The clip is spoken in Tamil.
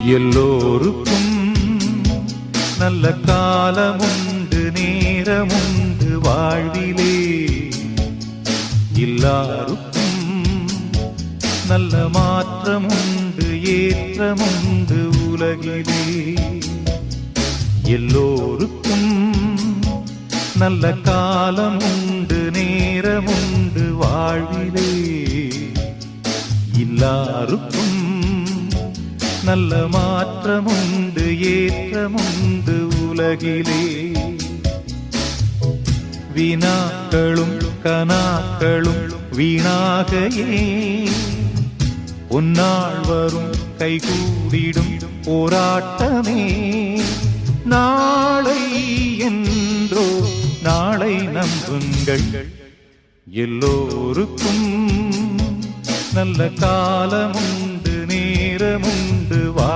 எல்லோருக்கும் நல்ல காலமுண்டு நேரமுண்டு வாழ்விலே. எல்லாருக்கும் நல்ல மாற்றமுண்டு ஏற்றமுண்டு உலகிலே. எல்லோருக்கும் நல்ல காலமுண்டு நேரமுண்டு வாழ்விலே. எல்லாருக்கும் நல்ல மாற்றமுண்டு ஏற்றமுண்டு உலகிலே. வினாக்களும் கனாக்களும் வீணாகையே உன்னாள் வரும் கைகூடிடும் போராட்டமே. நாளை என்றோ நாளை நம்புங்கள். எல்லோருக்கும் நல்ல காலமுண்டு நேரமுண்டு வாழ்